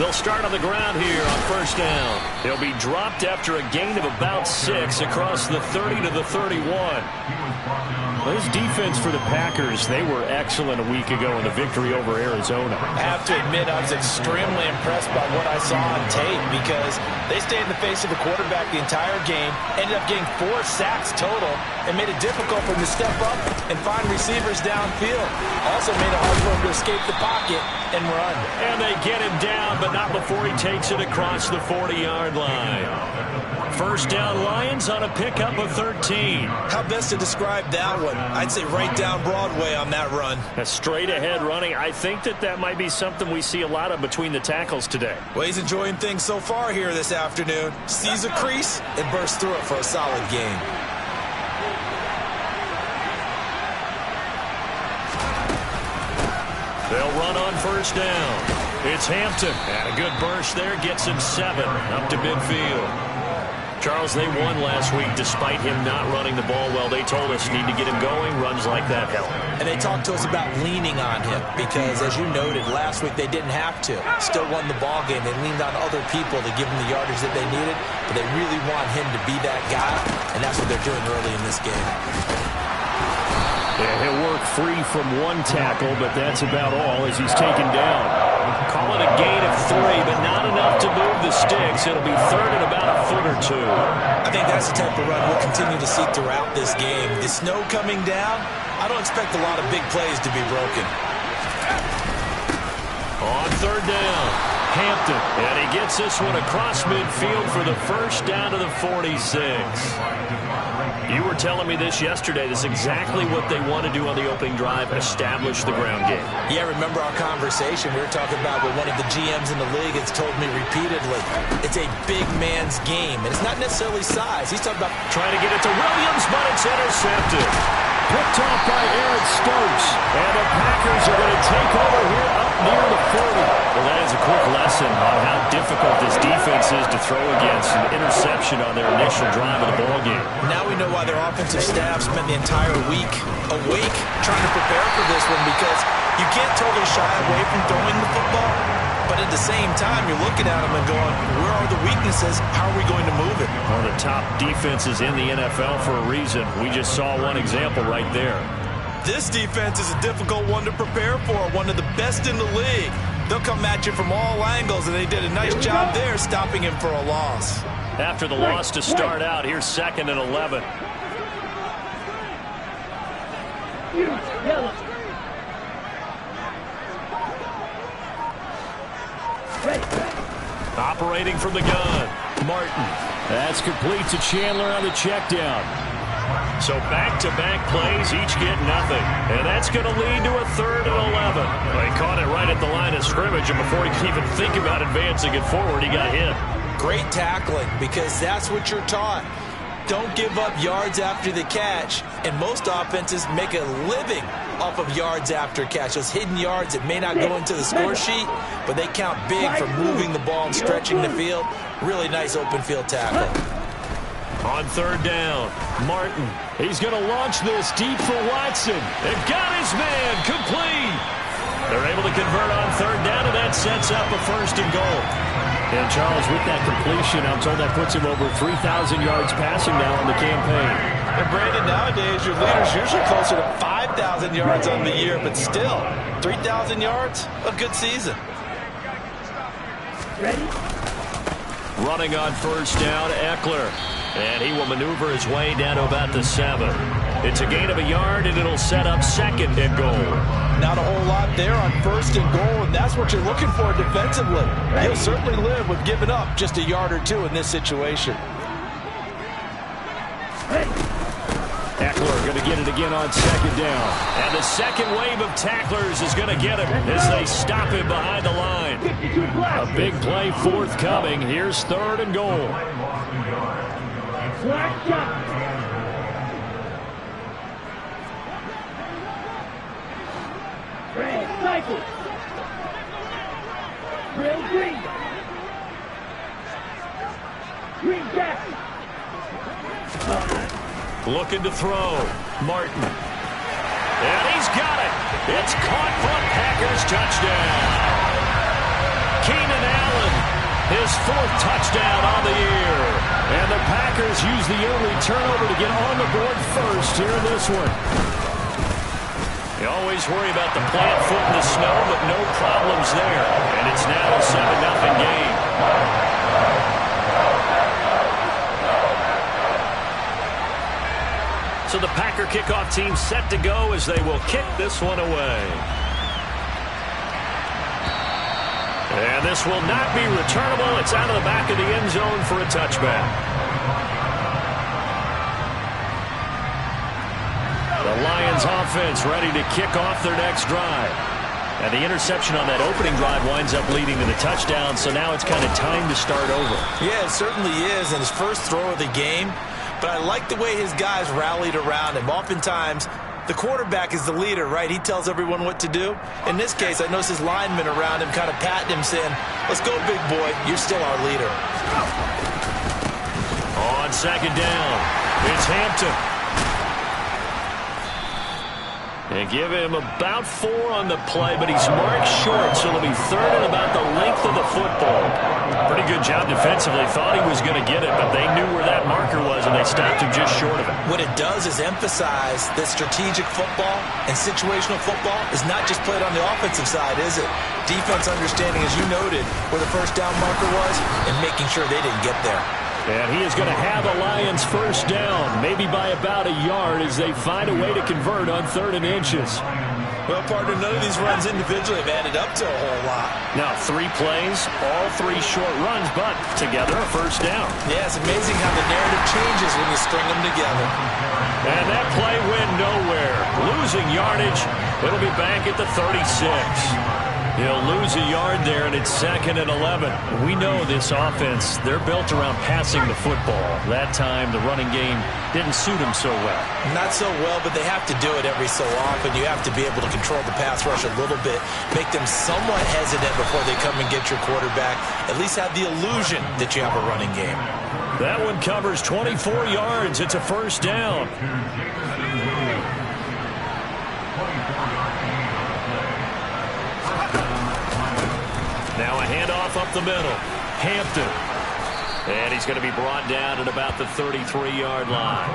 They'll start on the ground here on first down. He'll be dropped after a gain of about 6 across the 30 to the 31. Well, his defense for the Packers, they were excellent a week ago in the victory over Arizona. I have to admit I was extremely impressed by what I saw on tape because they stayed in the face of the quarterback the entire game, ended up getting 4 sacks total, and made it difficult for him to step up and find receivers downfield. Also made it hard for him to escape the pocket and run. And they get him down, but not before he takes it across the 40-yard line. First down Lions on a pickup of 13. How best to describe that one? I'd say right down Broadway on that run. A straight ahead running. I think that might be something we see a lot of between the tackles today. Well, he's enjoying things so far here this afternoon. Sees a crease and bursts through it for a solid gain. They'll run on first down. It's Hampton. And a good burst there gets him 7 up to midfield. Charles, they won last week despite him not running the ball well. They told us need to get him going. Runs like that help. And they talked to us about leaning on him because, as you noted, last week they didn't have to. Still won the ball game. They leaned on other people to give them the yardage that they needed, but they really want him to be that guy, and that's what they're doing early in this game. Yeah, he'll work free from one tackle, but that's about all as he's taken down. Call it a gain of 3, but not enough to move the sticks. It'll be third and about a foot or 2. I think that's the type of run we'll continue to see throughout this game. The snow coming down, I don't expect a lot of big plays to be broken. On third down, Hampton, and he gets this one across midfield for the first down to the 46. You were telling me this yesterday. This is exactly what they want to do on the opening drive, establish the ground game. Yeah, remember our conversation. We were talking about what one of the GMs in the league has told me repeatedly. It's a big man's game, and it's not necessarily size. He's talking about trying to get it to Williams, but it's intercepted. Picked off by Aaron Stokes, and the Packers are going to take over here up near the 40. Well, that is a quick lesson on how difficult this defense is to throw against. An interception on their initial drive of the ballgame. Now we know why their offensive staff spent the entire week awake trying to prepare for this one, because you can't totally shy away from throwing the football, but at the same time, you're looking at them and going, where are the weaknesses? How are we going to move it? One of the top defenses in the NFL for a reason. We just saw one example right there. This defense is a difficult one to prepare for, one of the best in the league. They'll come at you from all angles, and they did a nice job there stopping him for a loss. After the loss to start out, here's 2nd and 11. Operating from the gun, Martin. That's complete to Chandler on the check down. So back-to-back plays, each get nothing. And that's going to lead to a 3rd and 11. Well, he caught it right at the line of scrimmage, and before he could even think about advancing it forward, he got hit. Great tackling, because that's what you're taught. Don't give up yards after the catch, and most offenses make a living off of yards after catch. Those hidden yards that may not go into the score sheet, but they count big for moving the ball and stretching the field. Really nice open field tackle. On third down, Martin. He's going to launch this deep for Watson. They've got his man complete. They're able to convert on third down, and that sets up a 1st and goal. And Charles, with that completion, I'm told that puts him over 3,000 yards passing now on the campaign. And Brandon, nowadays your leader's usually closer to 5,000 yards on the year, but still, 3,000 yards, a good season. Ready? Running on first down, Eckler. And he will maneuver his way down to about the 7. It's a gain of a yard, and it'll set up 2nd and goal. Not a whole lot there on 1st and goal, and that's what you're looking for defensively. He'll certainly live with giving up just a yard or 2 in this situation. Eckler going to get it again on 2nd down. And the second wave of tacklers is going to get him as they stop him behind the line. A big play forthcoming. Here's 3rd and goal. Flag shot. Red cycle. Real green. Green jacket. Looking to throw. Martin. And he's got it. It's caught for a Packers touchdown. Keenan Allen his 4th touchdown on the year. And the Packers use the early turnover to get on the board first here in this one. You always worry about the plant foot in the snow, but no problems there. And it's now a 7-0 game. So the Packer kickoff team set to go as they will kick this one away. And this will not be returnable. It's out of the back of the end zone for a touchback. The Lions offense ready to kick off their next drive. And the interception on that opening drive winds up leading to the touchdown, so now it's kind of time to start over. Yeah, it certainly is, and his first throw of the game. But I like the way his guys rallied around him. Oftentimes, the quarterback is the leader, right? He tells everyone what to do. In this case, I noticed his linemen around him kind of patting him, saying, let's go, big boy. You're still our leader. On 2nd down, it's Hampton. And give him about 4 on the play, but he's marked short, so it'll be 3rd and about the length of the football. Pretty good job defensively. Thought he was going to get it, but they knew where that marker was, and they stopped him just short of it. What it does is emphasize that strategic football and situational football is not just played on the offensive side, is it? Defense understanding, as you noted, where the first down marker was and making sure they didn't get there. And he is going to have the Lions first down, maybe by about a yard as they find a way to convert on 3rd and inches. Well, partner, none of these runs individually have added up to a whole lot. Now, 3 plays, all 3 short runs, but together a first down. Yeah, it's amazing how the narrative changes when you string them together. And that play went nowhere. Losing yardage. It'll be back at the 36. He'll lose a yard there, and it's 2nd and 11. We know this offense, they're built around passing the football. That time, the running game didn't suit them so well. Not so well, but they have to do it every so often. You have to be able to control the pass rush a little bit, make them somewhat hesitant before they come and get your quarterback. At least have the illusion that you have a running game. That one covers 24 yards. It's a first down. Now a handoff up the middle. Hampton. And he's going to be brought down at about the 33-yard line.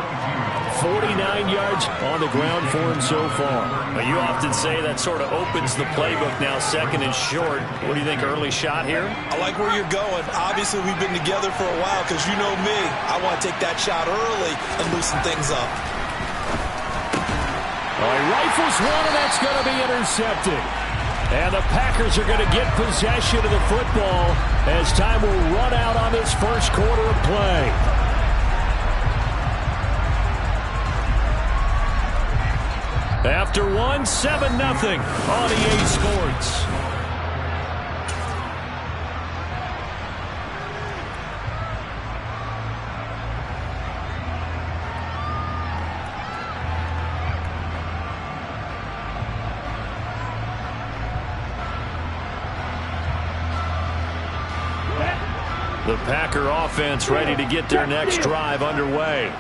49 yards on the ground for him so far. Well, you often say that sort of opens the playbook now, 2nd and short. What do you think, early shot here? I like where you're going. Obviously, we've been together for a while because you know me. I want to take that shot early and loosen things up. He rifles one, and that's going to be intercepted. And the Packers are going to get possession of the football as time will run out on this first quarter of play. After 7-0 on EA Sports. The Packer offense ready to get their next drive underway.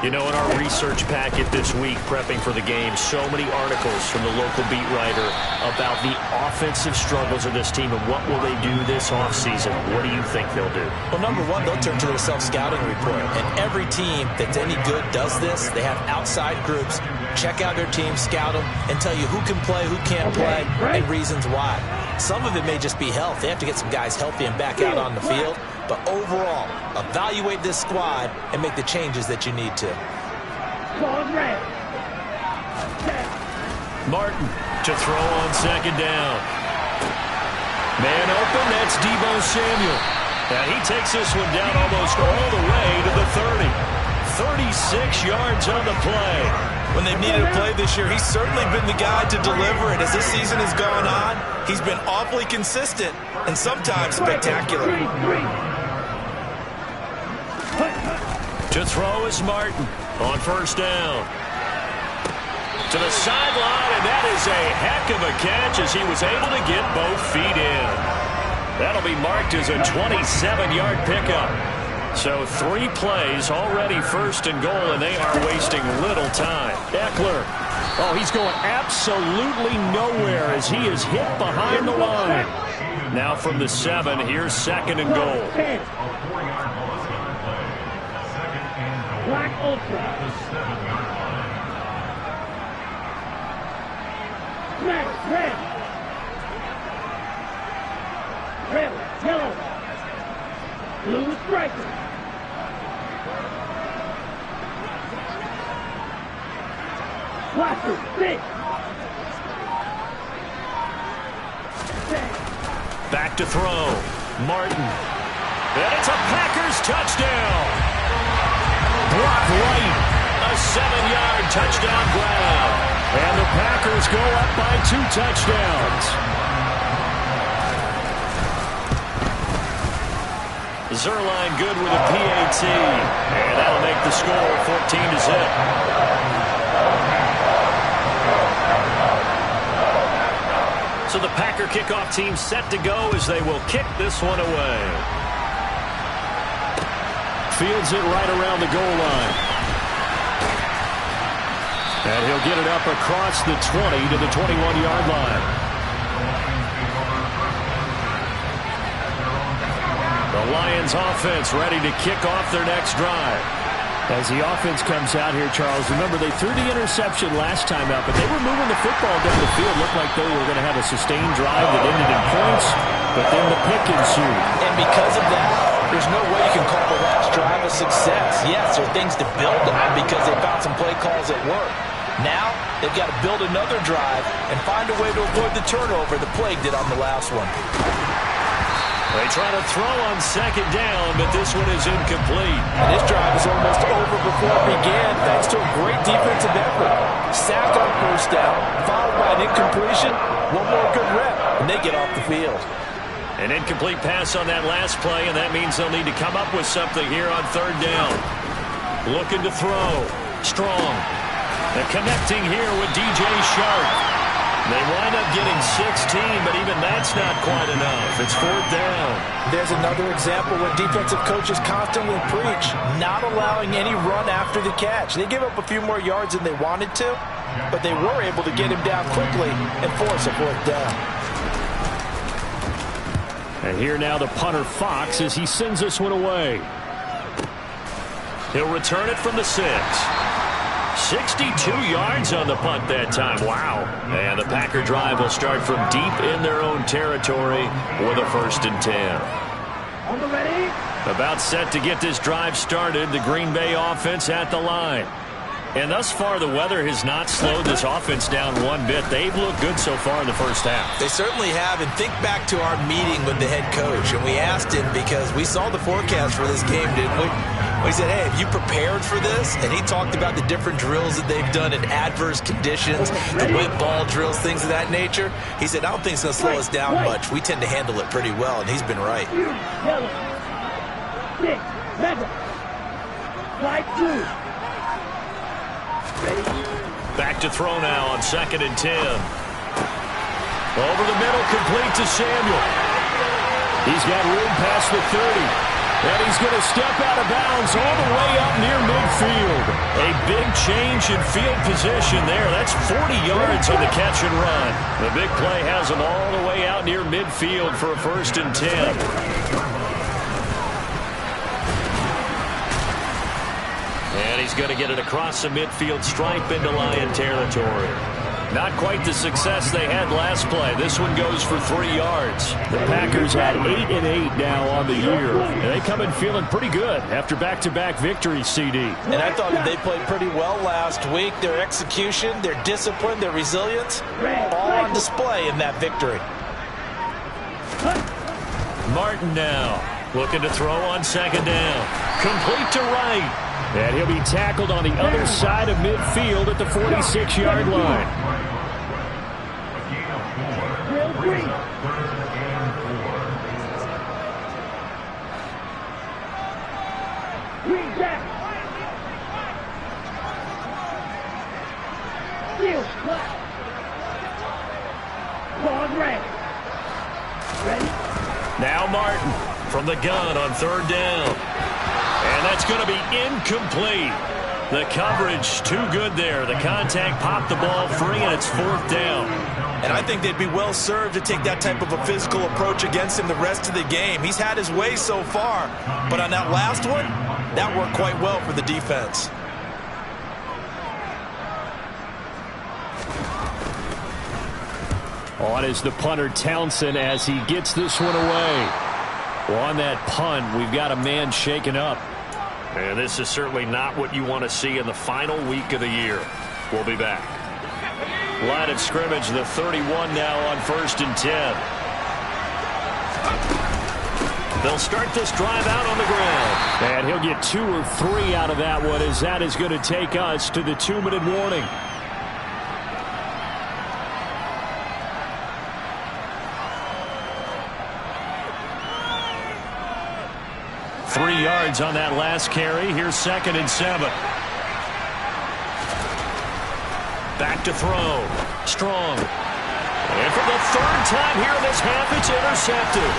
You know, in our research packet this week, prepping for the game, so many articles from the local beat writer about the offensive struggles of this team and what will they do this offseason. What do you think they'll do? Well, number one, they'll turn to their self-scouting report. And every team that's any good does this. They have outside groups. Check out their team, scout them, and tell you who can play, who can't play, and reasons why. Some of it may just be health. They have to get some guys healthy and back out on the field. But overall, evaluate this squad and make the changes that you need to. Martin to throw on 2nd down. Man open, that's Deebo Samuel. And he takes this one down almost all the way to the 30. 36 yards on the play. When they've needed a play this year, he's certainly been the guy to deliver it. As this season has gone on, he's been awfully consistent and sometimes spectacular. To throw is Martin on 1st down. To the sideline, and that is a heck of a catch as he was able to get both feet in. That'll be marked as a 27-yard pickup. So 3 plays, already 1st and goal, and they are wasting little time. Eckler. Oh, he's going absolutely nowhere as he is hit behind the line. Now from the 7, here's 2nd and goal. Black Ultra. Smash red. Red, yellow. Blue striker. Watcher, six. Back to throw. Martin. And it's a Packers touchdown. Brock Wright. A 7-yard touchdown grab. And the Packers go up by 2 touchdowns. Zerline good with a PAT. And that'll make the score 14-zip. So the Packer kickoff team set to go as they will kick this one away. Fields it right around the goal line. And he'll get it up across the 20 to the 21-yard line. The Lions offense ready to kick off their next drive. As the offense comes out here, Charles, remember they threw the interception last time out, but they were moving the football down the field. Looked like they were going to have a sustained drive that ended in points, but then the pick ensued. And because of that, there's no way you can call the last drive a success. Yes, there are things to build on because they found some play calls at work. Now, they've got to build another drive and find a way to avoid the turnover the plague did on the last one. They try to throw on 2nd down, but this one is incomplete. And this drive is almost over before it began, thanks to a great defensive effort. Sack on 1st down, followed by an incompletion, one more good rep, and they get off the field. An incomplete pass on that last play, and that means they'll need to come up with something here on 3rd down. Looking to throw. Strong. And connecting here with DJ Shark. They wind up getting 16, but even that's not quite enough. It's 4th down. There's another example where defensive coaches constantly preach, not allowing any run after the catch. They give up a few more yards than they wanted to, but they were able to get him down quickly and force a 4th down. And here now the punter Fox as he sends this one away. He'll return it from the 6. 62 yards on the punt that time. Wow. And the Packer drive will start from deep in their own territory with a 1st and 10. On the ready. About set to get this drive started. The Green Bay offense at the line. And thus far, the weather has not slowed this offense down one bit. They've looked good so far in the first half. They certainly have. And think back to our meeting with the head coach. And we asked him because we saw the forecast for this game, didn't we? We said, hey, have you prepared for this? And he talked about the different drills that they've done in adverse conditions, the whip ball drills, things of that nature. He said, I don't think it's going to slow us down much. We tend to handle it pretty well, and he's been right. Yellow. 6. Mega. Flight 2. Ready. Back to throw now on 2nd and 10. Over the middle, complete to Samuel. He's got room past the 30. And he's going to step out of bounds all the way up near midfield. A big change in field position there. That's 40 yards on the catch and run. The big play has him all the way out near midfield for a 1st and 10. And he's going to get it across the midfield stripe into Lion territory. Not quite the success they had last play. This one goes for 3 yards. The Packers at 8-8 now on the year. And they come in feeling pretty good after back-to-back victories, CD. And I thought that they played pretty well last week. Their execution, their discipline, their resilience, all on display in that victory. Martin now looking to throw on 2nd down. Complete to Wright. And he'll be tackled on the other side of midfield at the 46-yard line. Green back. Steel black. Long red. Ready. Now Martin from the gun on 3rd down. And that's going to be incomplete. The coverage too good there. The contact popped the ball free, and it's 4th down. And I think they'd be well served to take that type of a physical approach against him the rest of the game. He's had his way so far, but on that last one, that worked quite well for the defense. On is the punter Townsend as he gets this one away. Well, on that punt, we've got a man shaken up. And this is certainly not what you want to see in the final week of the year. We'll be back. Line of scrimmage, the 31 now on 1st and 10. They'll start this drive out on the ground. And he'll get 2 or 3 out of that one, as that is going to take us to the 2-minute warning. 3 yards on that last carry. Here's 2nd and 7. Back to throw. Strong. And for the 3rd time here in this half, it's intercepted.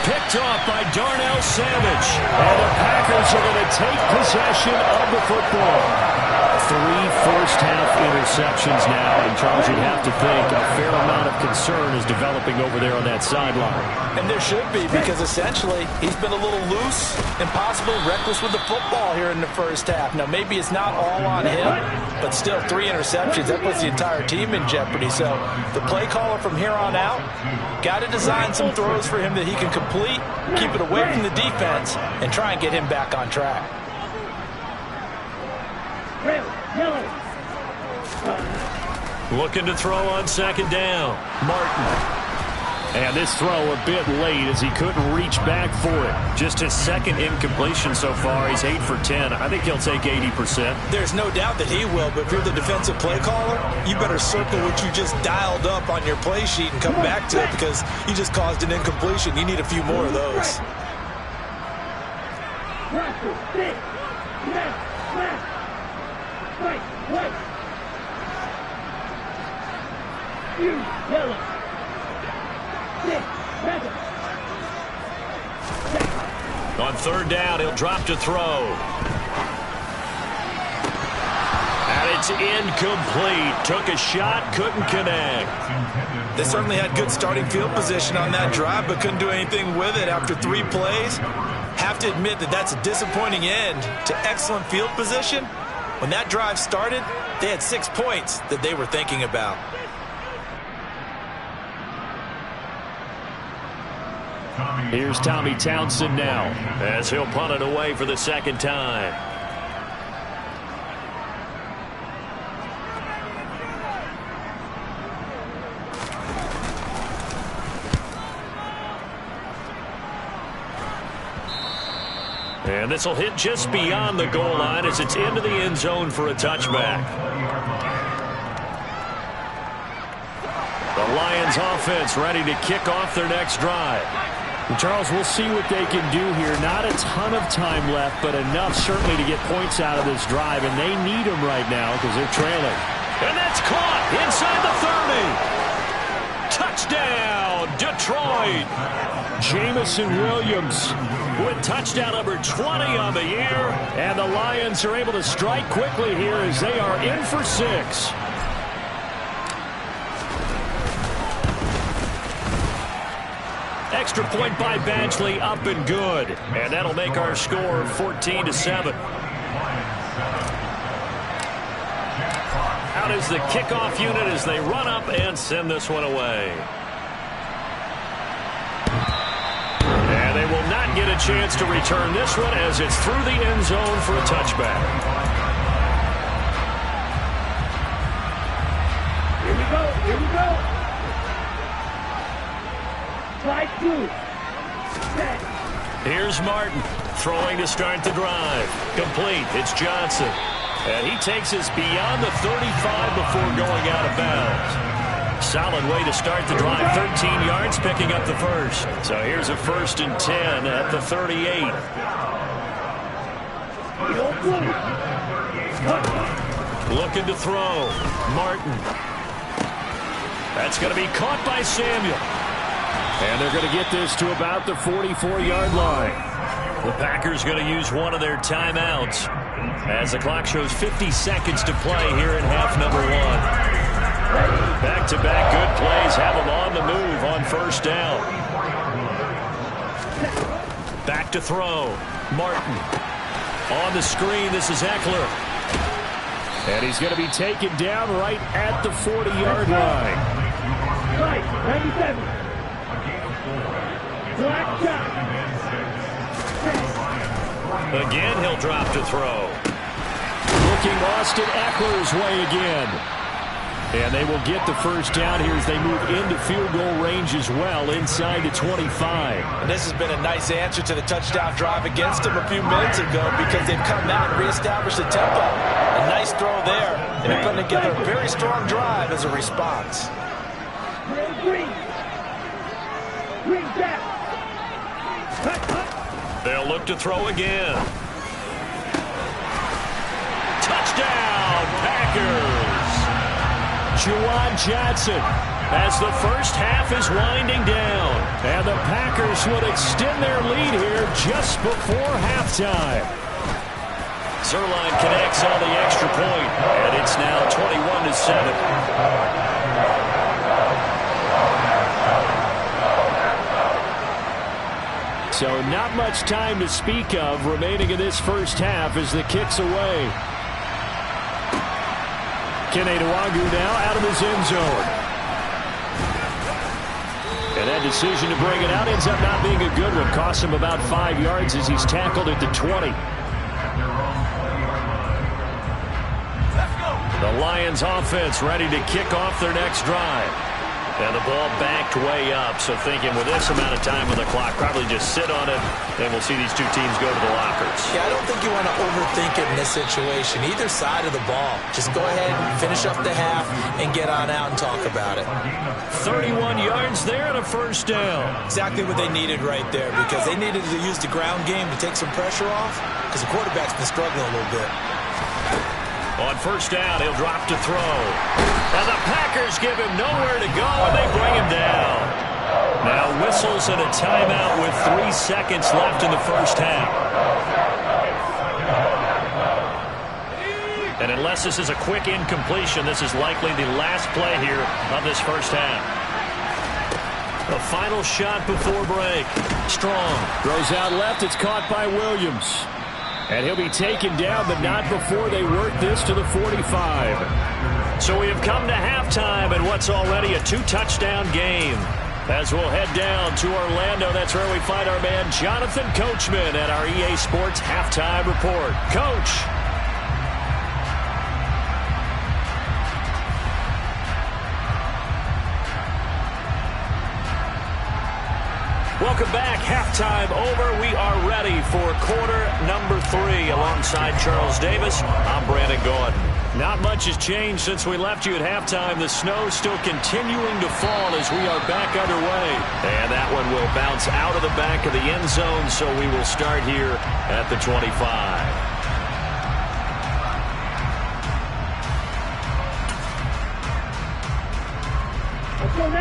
Picked off by Darnell Savage. And the Packers are going to take possession of the football. 3 first-half interceptions now. And Charles, you'd have to think a fair amount of concern is developing over there on that sideline. And there should be, because essentially he's been a little loose and possibly reckless with the football here in the first half. Now, maybe it's not all on him, but still 3 interceptions. That puts the entire team in jeopardy. So the play caller from here on out got to design some throws for him that he can complete, keep it away from the defense, and try and get him back on track. Looking to throw on 2nd down. Martin. And this throw a bit late as he couldn't reach back for it. Just his 2nd incompletion so far. He's 8 for 10. I think he'll take 80%. There's no doubt that he will, but if you're the defensive play caller, you better circle what you just dialed up on your play sheet and come back to it, because you just caused an incompletion. You need a few more of those. On 3rd down, he'll drop to throw. And it's incomplete. Took a shot, couldn't connect. They certainly had good starting field position on that drive, but couldn't do anything with it after 3 plays. Have to admit that that's a disappointing end to excellent field position. When that drive started, they had 6 points that they were thinking about. Here's Tommy Townsend now, as he'll punt it away for the 2nd time. And this will hit just beyond the goal line as it's into the end zone for a touchback. The Lions offense ready to kick off their next drive. And Charles, we'll see what they can do here. Not a ton of time left, but enough certainly to get points out of this drive, and they need them right now because they're trailing. And that's caught inside the 30. Touchdown, Detroit. Jamison Williams with touchdown number 20 on the year, and the Lions are able to strike quickly here as they are in for 6. Extra point by Badgley, up and good. And that'll make our score 14-7. Out is the kickoff unit as they run up and send this one away. And they will not get a chance to return this one as it's through the end zone for a touchback. Here we go, here we go. Here's Martin throwing to start the drive. Complete. It's Johnson. And he takes us beyond the 35 before going out of bounds. Solid way to start the drive. 13 yards, picking up the first. So here's a 1st and 10 at the 38. Looking to throw. Martin. That's going to be caught by Samuel. And they're going to get this to about the 44-yard line. The Packers going to use one of their timeouts as the clock shows 50 seconds to play here in half number 1. Back-to-back good plays have him on the move on first down. Back to throw. Martin. On the screen, this is Eckler. And he's going to be taken down right at the 40-yard line. 97. Black shot. Again, he'll drop to throw. Looking Austin Eckler's way again. And they will get the first down here as they move into field goal range as well inside the 25. And this has been a nice answer to the touchdown drive against them a few minutes ago because they've come out and reestablished the tempo. A nice throw there, and they're putting together a very strong drive as a response. Green. Green back. They'll look to throw again. Touchdown, Packers! Juwan Johnson as the first half is winding down. And the Packers would extend their lead here just before halftime. Zerline connects on the extra point, and it's now 21-7. So not much time to speak of remaining in this first half as the kick's away. Kene Nwangwu now out of his end zone. And that decision to bring it out ends up not being a good one. Costs him about 5 yards as he's tackled at the 20. The Lions offense ready to kick off their next drive. And the ball backed way up, so thinking with this amount of time on the clock, probably just sit on it, and we'll see these two teams go to the lockers. Yeah, I don't think you want to overthink it in this situation. Either side of the ball. Just go ahead, finish up the half, and get on out and talk about it. 31 yards there and a first down. Exactly what they needed right there because they needed to use the ground game to take some pressure off because the quarterback's been struggling a little bit. On first down, he'll drop to throw. And the Packers give him nowhere to go, and they bring him down. Now whistles and a timeout with 3 seconds left in the first half. And unless this is a quick incompletion, this is likely the last play here of this first half. The final shot before break. Strong throws out left. It's caught by Williams. And he'll be taken down, but not before they work this to the 45. So we have come to halftime in what's already a 2-touchdown game. As we'll head down to Orlando, that's where we find our man Jonathan Coachman at our EA Sports Halftime Report. Coach. Welcome back. Halftime over. We are ready for quarter number 3. Alongside Charles Davis, I'm Brandon Gordon. Not much has changed since we left you at halftime. The snow still continuing to fall as we are back underway. And that one will bounce out of the back of the end zone, so we will start here at the 25.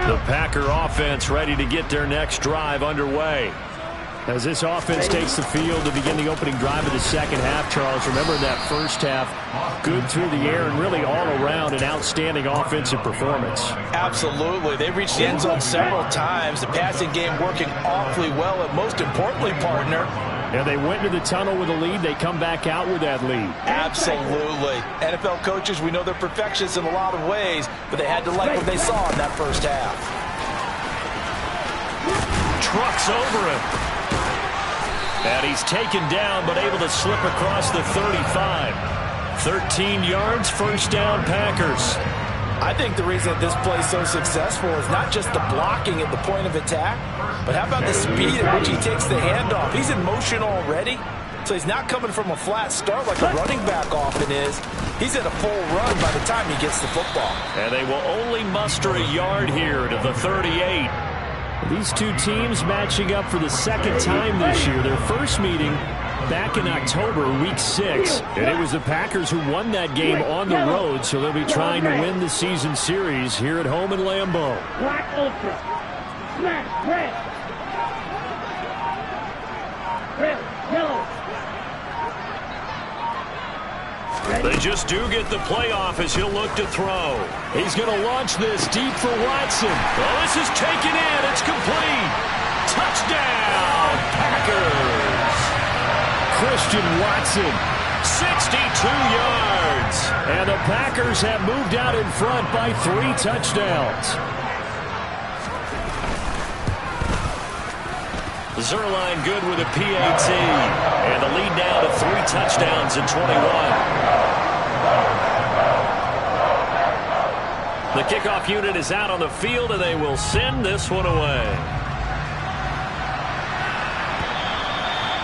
The Packer offense ready to get their next drive underway. As this offense takes the field to begin the opening drive of the second half, Charles, remember that first half, good through the air and really all around an outstanding offensive performance. Absolutely. They reached the end zone several times. The passing game working awfully well, and most importantly, partner, and they went into the tunnel with a lead. They come back out with that lead. Absolutely. NFL coaches, we know they're perfectionists in a lot of ways, but they had to like what they saw in that first half. Trucks over him. And he's taken down, but able to slip across the 35. 13 yards, first down, Packers. I think the reason that this play is so successful is not just the blocking at the point of attack, but how about the speed at which he takes the handoff? He's in motion already, so he's not coming from a flat start like a running back often is. He's in a full run by the time he gets the football. And they will only muster a yard here to the 38. These two teams matching up for the second time this year. Their first meeting back in October, week 6. And it was the Packers who won that game on the road, so they'll be trying to win the season series here at home in Lambeau. Black ultra. Black, red. Red, yellow. They just do get the playoff as he'll look to throw. He's going to launch this deep for Watson. Oh, this is taken in. It's complete. Touchdown, Packers. Christian Watson, 62 yards. And the Packers have moved out in front by 3 touchdowns. Zerline good with a PAT. And the lead down to 3 touchdowns in 21. The kickoff unit is out on the field, and they will send this one away.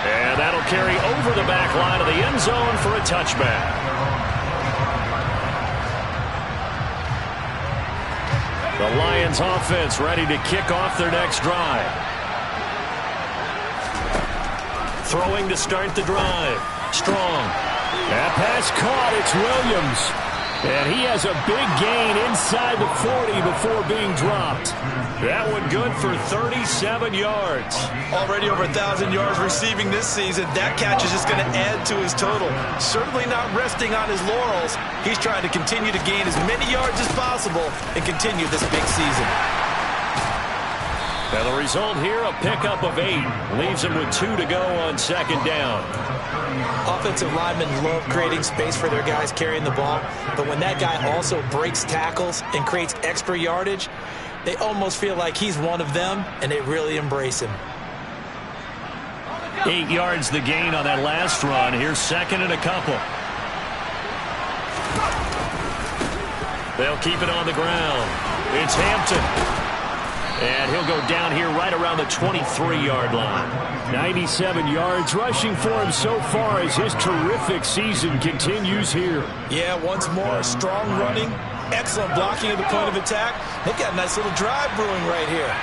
And that'll carry over the back line of the end zone for a touchback. The Lions offense ready to kick off their next drive. Throwing to start the drive. Strong. That pass caught. It's Williams. And he has a big gain inside the 40 before being dropped. That one good for 37 yards. Already over 1,000 yards receiving this season. That catch is just going to add to his total. Certainly not resting on his laurels. He's trying to continue to gain as many yards as possible and continue this big season. And the result here, a pickup of 8. Leaves him with 2 to go on second down. Offensive linemen love creating space for their guys carrying the ball, but when that guy also breaks tackles and creates extra yardage, they almost feel like he's one of them, and they really embrace him. 8 yards the gain on that last run. Here's second and a couple. They'll keep it on the ground. It's Hampton. And he'll go down here right around the 23-yard line. 97 yards rushing for him so far as his terrific season continues here. Yeah, once more, strong running, excellent blocking at the point of attack. They've got a nice little drive brewing right here.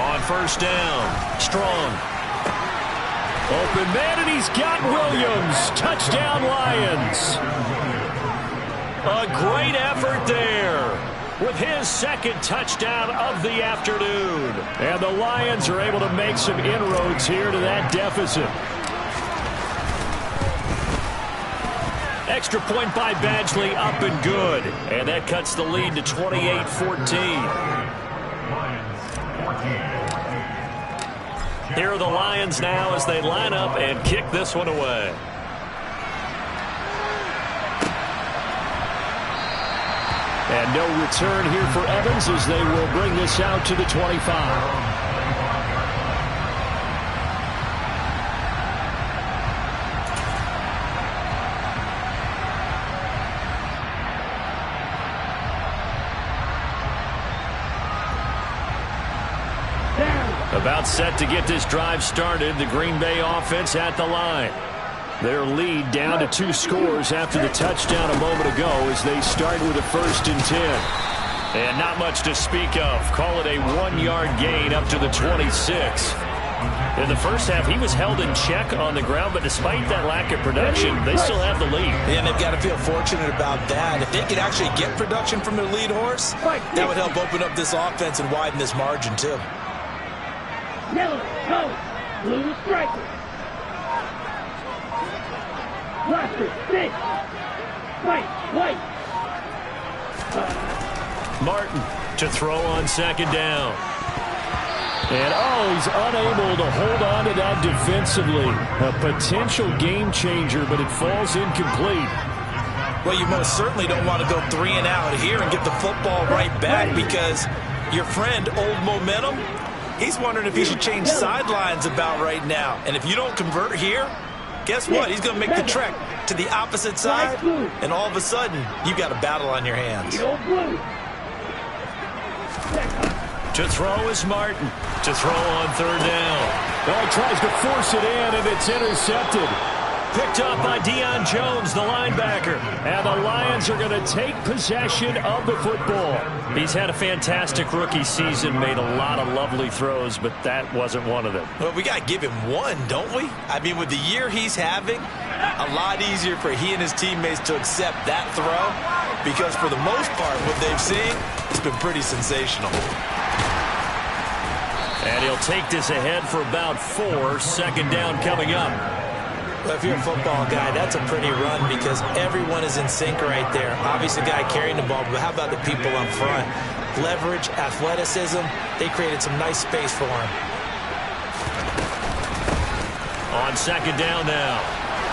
On first down, Strong. Open man, and he's got Williams. Touchdown, Lions. A great effort there with his second touchdown of the afternoon. And the Lions are able to make some inroads here to that deficit. Extra point by Badgley, up and good. And that cuts the lead to 28-14. Here are the Lions now as they line up and kick this one away. And no return here for Evans as they will bring this out to the 25. About set to get this drive started. The Green Bay offense at the line. Their lead down to 2 scores after the touchdown a moment ago as they start with a 1st and 10. And not much to speak of. Call it a 1-yard gain up to the 26. In the first half, he was held in check on the ground, but despite that lack of production, they still have the lead. And they've got to feel fortunate about that. If they could actually get production from their lead horse, that would help open up this offense and widen this margin, too. Yellow, go, blue striker. Blaster, 6. White. Martin to throw on second down. And, he's unable to hold on to that defensively. A potential game changer, but it falls incomplete. Well, you most certainly don't want to go 3 and out here and get the football right back because your friend, Old Momentum, he's wondering if he should change sidelines about right now. And if you don't convert here, guess what? He's going to make the trek to the opposite side, and all of a sudden, you've got a battle on your hands. To throw is Martin. To throw on third down. He tries to force it in, and it's intercepted. Picked up by Deion Jones, the linebacker. And the Lions are going to take possession of the football. He's had a fantastic rookie season, made a lot of lovely throws, but that wasn't one of them. Well, we got to give him one, don't we? I mean, with the year he's having, a lot easier for he and his teammates to accept that throw because for the most part, what they've seen, it's been pretty sensational. And he'll take this ahead for about 4. Second down coming up. Well, if you're a football guy, that's a pretty run because everyone is in sync right there. Obviously, the guy carrying the ball, but how about the people up front? Leverage, athleticism, they created some nice space for him. On second down now,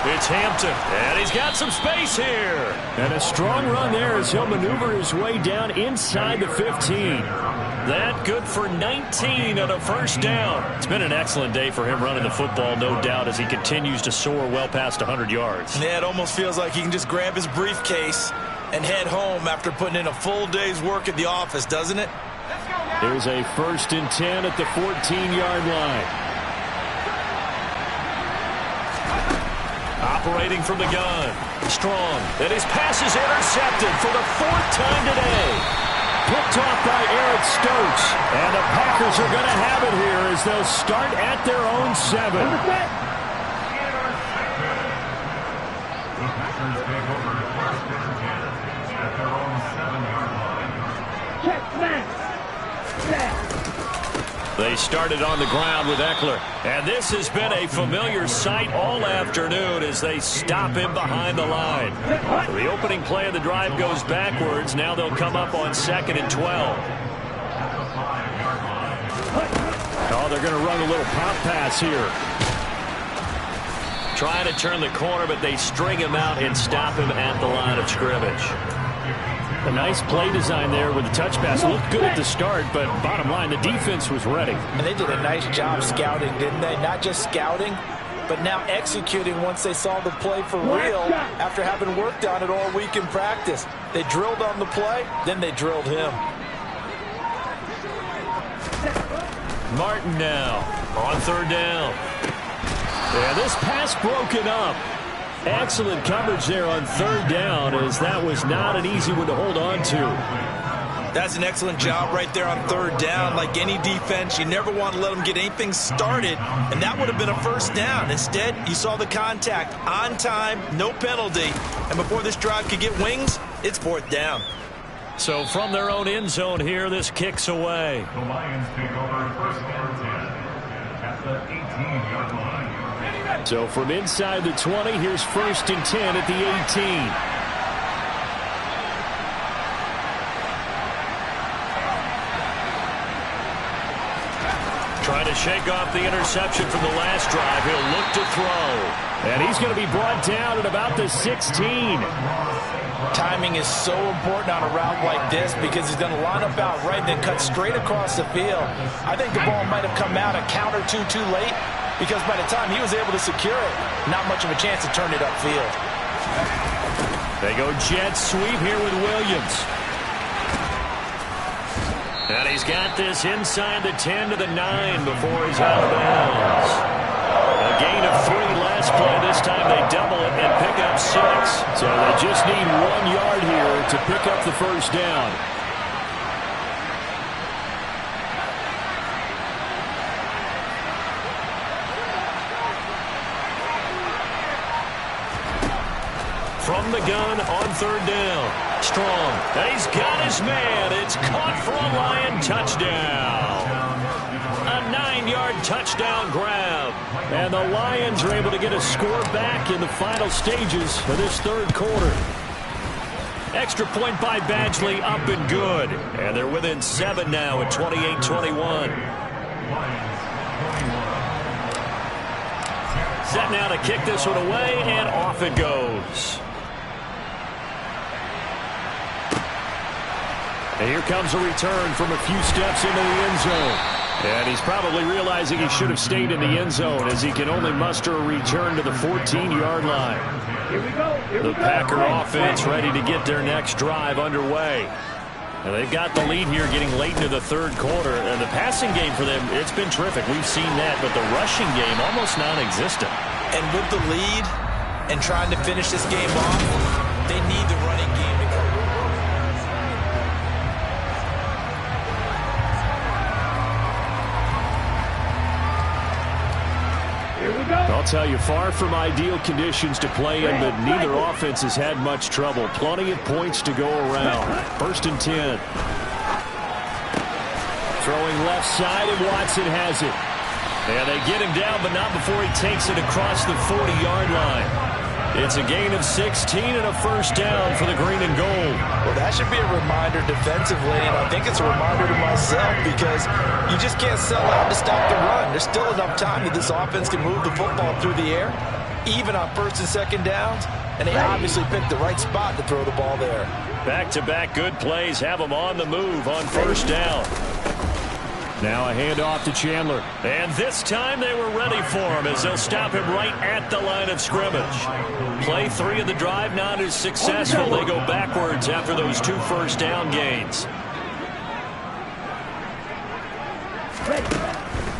it's Hampton, and he's got some space here. And a strong run there as he'll maneuver his way down inside the 15. That good for 19 on a first down. It's been an excellent day for him running the football, no doubt, as he continues to soar well past 100 yards. Yeah, it almost feels like he can just grab his briefcase and head home after putting in a full day's work at the office, doesn't it? Here's a 1st and 10 at the 14-yard line. Operating from the gun. Strong. And his pass is intercepted for the 4th time today. Picked off by Eric Stokes. And the Packers are going to have it here as they'll start at their own 7. They started on the ground with Eckler. And this has been a familiar sight all afternoon as they stop him behind the line. The opening play of the drive goes backwards. Now they'll come up on 2nd and 12. Oh, they're going to run a little pop pass here. Trying to turn the corner, but they string him out and stop him at the line of scrimmage. A nice play design there with the touch pass. Looked good at the start, but bottom line, the defense was ready. And they did a nice job scouting, didn't they? Not just scouting, but now executing once they saw the play for real after having worked on it all week in practice. They drilled on the play, then they drilled him. Martin now on 3rd down. Yeah, this pass broken up. Excellent coverage there on 3rd down, as that was not an easy one to hold on to. That's an excellent job right there on 3rd down. Like any defense, you never want to let them get anything started, and that would have been a 1st down. Instead, you saw the contact on time, no penalty, and before this drive could get wings, it's 4th down. So from their own end zone here, this kicks away. The Lions take over 1st and 10 at the 18-yard line. So from inside the 20, here's 1st and 10 at the 18. Trying to shake off the interception from the last drive. He'll look to throw. And he's going to be brought down at about the 16. Timing is so important on a route like this because he's going to line up out right and then cut straight across the field. I think the ball might have come out a count or two too late, because by the time he was able to secure it, not much of a chance to turn it upfield. They go jet sweep here with Williams. And he's got this inside the 10 to the 9 before he's out of bounds. A gain of 3 last play. This time they double it and pick up 6. So they just need 1 yard here to pick up the 1st down. From the gun on 3rd down. Strong. And he's got his man. It's caught for a Lion touchdown. A 9-yard touchdown grab. And the Lions are able to get a score back in the final stages of this 3rd quarter. Extra point by Badgley, up and good. And they're within 7 now at 28-21. Set now to kick this one away, and off it goes. And here comes a return from a few steps into the end zone. And he's probably realizing he should have stayed in the end zone as he can only muster a return to the 14-yard line. Here we go. The Packer offense ready to get their next drive underway. And they've got the lead here getting late into the 3rd quarter. And the passing game for them, it's been terrific. We've seen that, but the rushing game almost non-existent. And with the lead and trying to finish this game off, they need the running game to come. I'll tell you, far from ideal conditions to play in, but neither offense has had much trouble. Plenty of points to go around. 1st and 10. Throwing left side, and Watson has it. And they get him down, but not before he takes it across the 40-yard line. It's a gain of 16 and a first down for the green and gold. Well, that should be a reminder defensively, and I think it's a reminder to myself because you just can't sell out to stop the run. There's still enough time that this offense can move the football through the air, even on first and second downs, and they obviously picked the right spot to throw the ball there. Back-to-back good plays have them on the move on first down. Now a handoff to Chandler. And this time they were ready for him as they'll stop him right at the line of scrimmage. Play 3 of the drive not as successful. They go backwards after those 2 first down gains.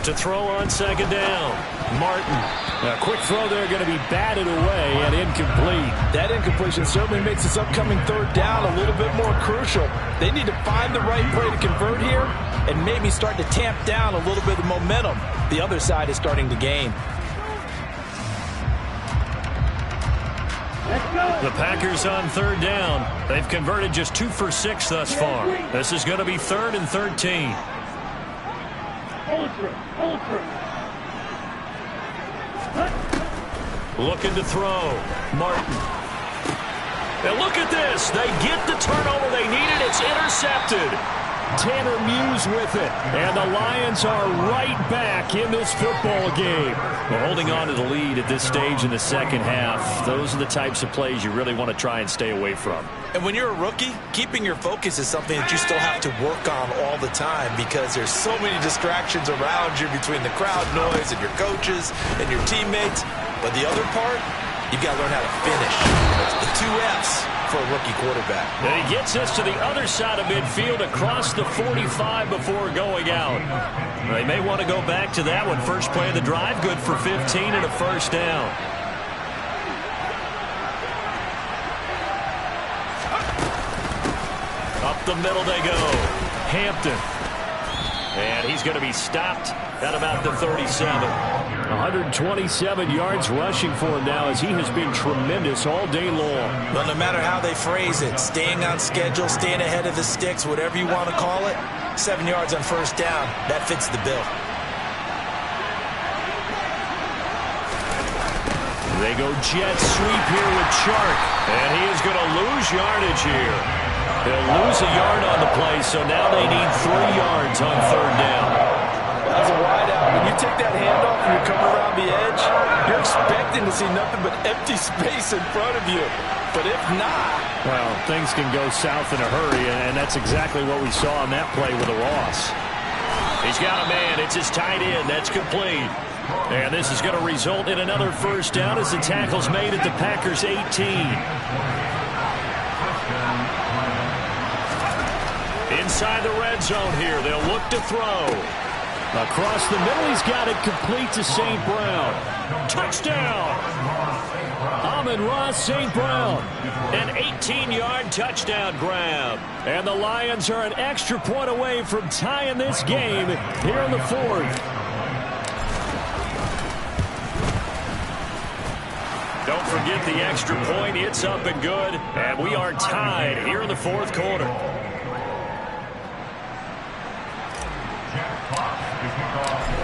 To throw on second down, Martin. A quick throw there going to be batted away and incomplete. That incompletion certainly makes this upcoming third down a little bit more crucial. They need to find the right play to convert here and maybe start to tamp down a little bit of momentum the other side is starting to gain. The Packers on third down. They've converted just 2 for 6 thus far. This is going to be 3rd and 13. Looking to throw. Martin. And look at this. They get the turnover they needed. It's intercepted. Tanner Muse with it. And the Lions are right back in this football game. We're holding on to the lead at this stage in the second half. Those are the types of plays you really want to try and stay away from. And when you're a rookie, keeping your focus is something that you still have to work on all the time because there's so many distractions around you between the crowd noise and your coaches and your teammates. But the other part, you've got to learn how to finish. That's the 2 F's for a rookie quarterback. And he gets us to the other side of midfield across the 45 before going out. They may want to go back to that one. First play of the drive, good for 15 and a first down. Up the middle they go. Hampton. And he's going to be stopped at about the 37. 127 yards rushing for him now as he has been tremendous all day long. Well, no matter how they phrase it, staying on schedule, staying ahead of the sticks, whatever you want to call it, 7 yards on first down, that fits the bill. They go jet sweep here with Chark, and he is going to lose yardage here. They'll lose a yard on the play, so now they need 3 yards on third down. That's a wide out. When you take that handoff and you come around the edge, you're expecting to see nothing but empty space in front of you. But if not... Well, things can go south in a hurry, and that's exactly what we saw on that play with a loss. He's got a man. It's his tight end. That's complete. And this is going to result in another first down as the tackle's made at the Packers' 18. Inside the red zone here. They'll look to throw. Across the middle, he's got it complete to St. Brown. Touchdown! Amon-Ra St. Brown. An 18-yard touchdown grab. And the Lions are an extra point away from tying this game here in the 4th. Don't forget the extra point. It's up and good. And we are tied here in the 4th quarter.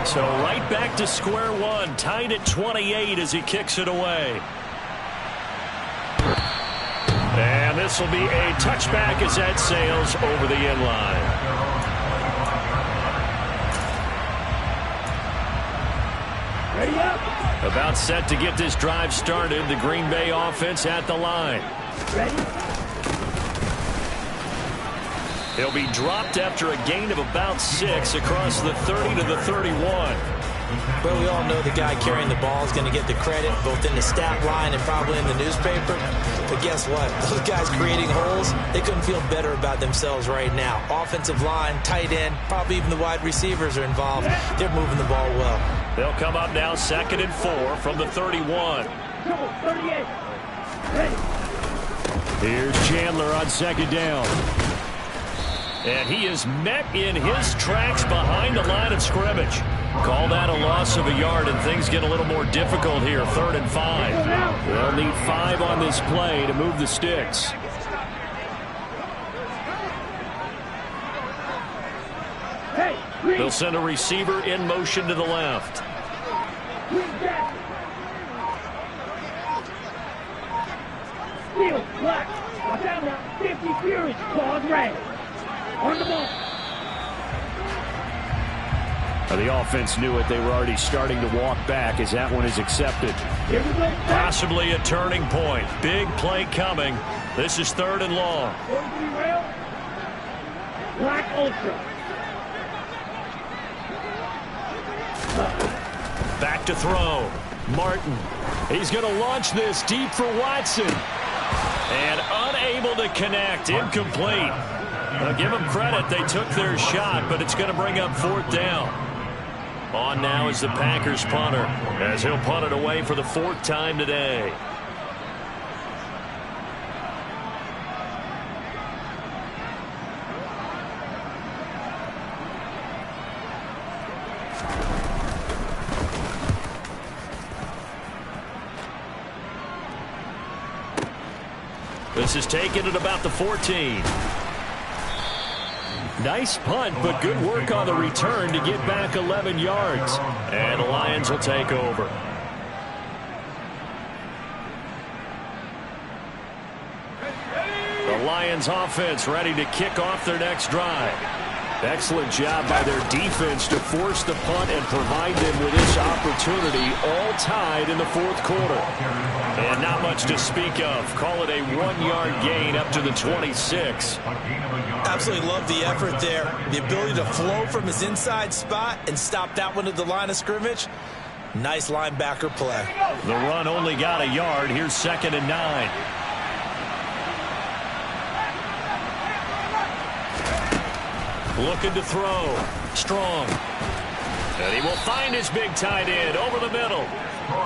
So right back to square one, tied at 28 as he kicks it away. And this will be a touchback as that sails over the end line. Ready up. About set to get this drive started. The Green Bay offense at the line. Ready. He'll be dropped after a gain of about 6 across the 30 to the 31. But we all know the guy carrying the ball is going to get the credit both in the stat line and probably in the newspaper. But guess what? Those guys creating holes, they couldn't feel better about themselves right now. Offensive line, tight end, probably even the wide receivers are involved. They're moving the ball well. They'll come up now 2nd and 4 from the 31. 38. Ready. Here's Chandler on 2nd down. And he is met in his tracks behind the line of scrimmage. Call that a loss of a yard, and things get a little more difficult here. 3rd and 5. They'll need 5 on this play to move the sticks. Hey, green. They'll send a receiver in motion to the left. Green back. Field, black. Watch out now. 50 Fury. Claws red. On the ball. The offense knew it. They were already starting to walk back as that one is accepted. Here we go. Possibly a turning point. Big play coming. This is 3rd and long. 43 rail. Black Ultra. Back to throw. Martin. He's going to launch this deep for Watson. And unable to connect. Incomplete. Give them credit. They took their shot, but it's going to bring up 4th down. On now is the Packers punter, as he'll punt it away for the 4th time today. This is taken at about the 14. Nice punt, but good work on the return to get back 11 yards. And the Lions will take over. The Lions offense ready to kick off their next drive. Excellent job by their defense to force the punt and provide them with this opportunity, all tied in the 4th quarter. And not much to speak of. Call it a 1-yard gain up to the 26. Absolutely love the effort there. The ability to flow from his inside spot and stop that one at the line of scrimmage. Nice linebacker play. The run only got a yard. Here's 2nd and 9. Looking to throw. Strong. And he will find his big tight end over the middle.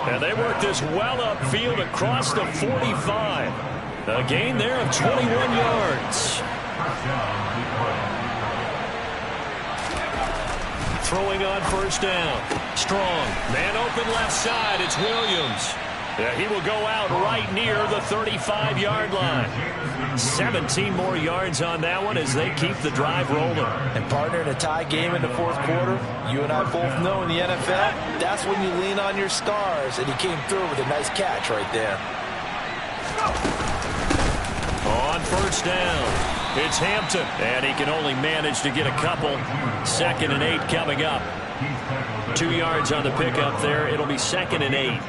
And they work this well upfield across the 45. A gain there of 21 yards. Throwing on 1st down. Strong. Man open left side. It's Williams. He will go out right near the 35-yard line. 17 more yards on that one as they keep the drive rolling. And partner, in a tie game in the 4th quarter, you and I both know in the NFL, that's when you lean on your stars, and he came through with a nice catch right there. On 1st down, it's Hampton, and he can only manage to get a couple. 2nd and 8 coming up. 2 yards on the pickup there. It'll be 2nd and 8.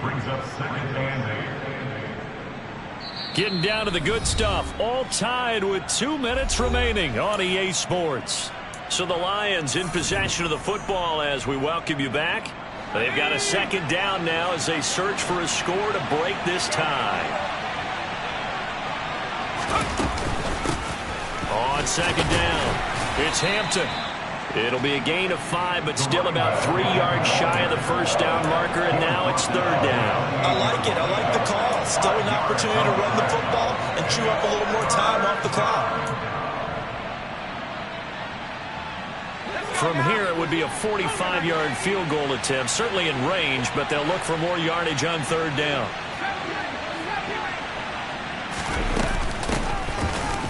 Brings up 2nd and 8. Getting down to the good stuff. All tied with 2 minutes remaining on EA Sports. So the Lions in possession of the football as we welcome you back. They've got a 2nd down now as they search for a score to break this tie. On 2nd down, it's Hampton. It'll be a gain of 5, but still about 3 yards shy of the 1st down marker, and now it's 3rd down. I like it. I like the call. Still an opportunity to run the football and chew up a little more time off the clock. From here, it would be a 45-yard field goal attempt, certainly in range, but they'll look for more yardage on 3rd down.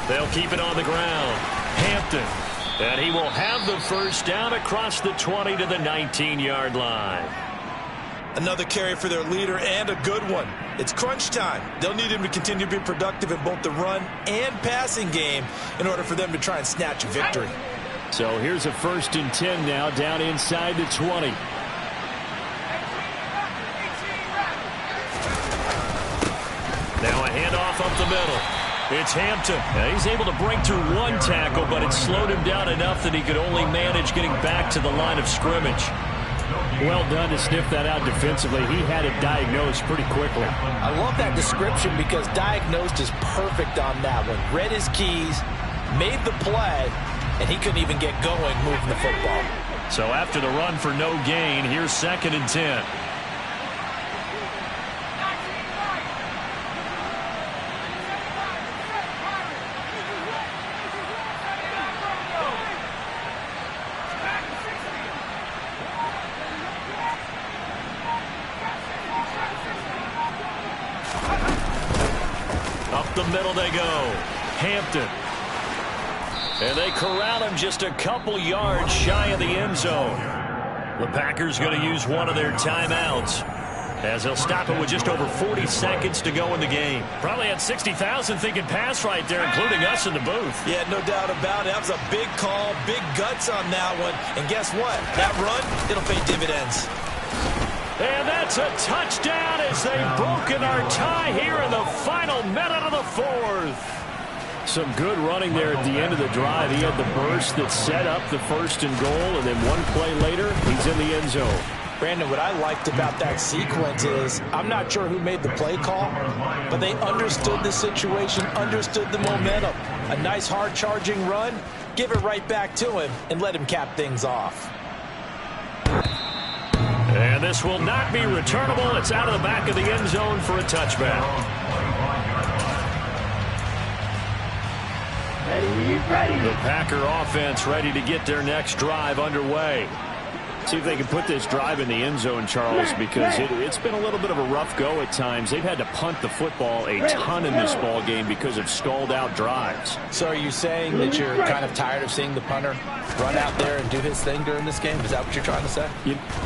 They'll keep it on the ground. Hampton. And he will have the 1st down across the 20 to the 19-yard line. Another carry for their leader and a good one. It's crunch time. They'll need him to continue to be productive in both the run and passing game in order for them to try and snatch a victory. So here's a 1st and 10 now down inside the 20. Now a handoff up the middle. It's Hampton. Now he's able to break through 1 tackle, but it slowed him down enough that he could only manage getting back to the line of scrimmage. Well done to sniff that out defensively. He had it diagnosed pretty quickly. I love that description because diagnosed is perfect on that one. Read his keys, made the play, and he couldn't even get going moving the football. So after the run for no gain, here's 2nd and 10. Up the middle they go. Hampton. And they corral him just a couple yards shy of the end zone. The Packers going to use one of their timeouts, as they'll stop it with just over 40 seconds to go in the game. Probably had 60,000 thinking pass right there, including us in the booth. Yeah, no doubt about it. That was a big call, big guts on that one. And guess what? That run, it'll pay dividends. And that's a touchdown as they've broken our tie here in the final minute of the fourth. Some good running there at the end of the drive. He had the burst that set up the first and goal, and then one play later, he's in the end zone. Brandon, what I liked about that sequence is I'm not sure who made the play call, but they understood the situation, understood the momentum. A nice hard-charging run, give it right back to him, and let him cap things off. And this will not be returnable. It's out of the back of the end zone for a touchback. The Packer offense ready to get their next drive underway. See if they can put this drive in the end zone, Charles, because it's been a little bit of a rough go at times. They've had to punt the football a ton in this ball game because of stalled-out drives. So are you saying that you're kind of tired of seeing the punter run out there and do his thing during this game? Is that what you're trying to say?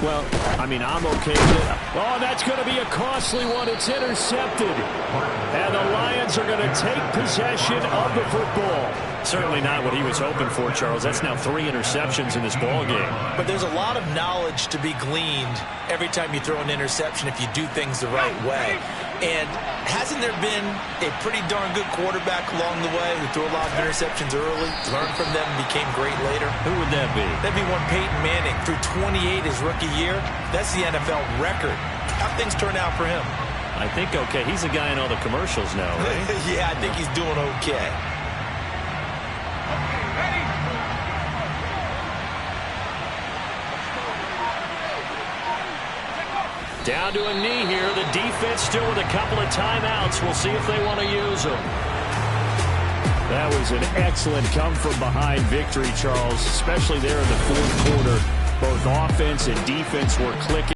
Well, I mean, I'm okay with it. Oh, that's going to be a costly one. It's intercepted. And the Lions are going to take possession of the football. Certainly not what he was hoping for, Charles. That's now 3 interceptions in this ball game. But there's a lot of knowledge to be gleaned every time you throw an interception if you do things the right way. And hasn't there been a pretty darn good quarterback along the way who threw a lot of interceptions early, learned from them, and became great later? Who would that be? That'd be one Peyton Manning. Threw 28 his rookie year. That's the NFL record. How things turn out for him? I think okay. He's a guy in all the commercials now, right? Yeah, I think he's doing okay. Down to a knee here. The defense still with a couple of timeouts. We'll see if they want to use them. That was an excellent come-from-behind victory, Charles, especially there in the fourth quarter. Both offense and defense were clicking.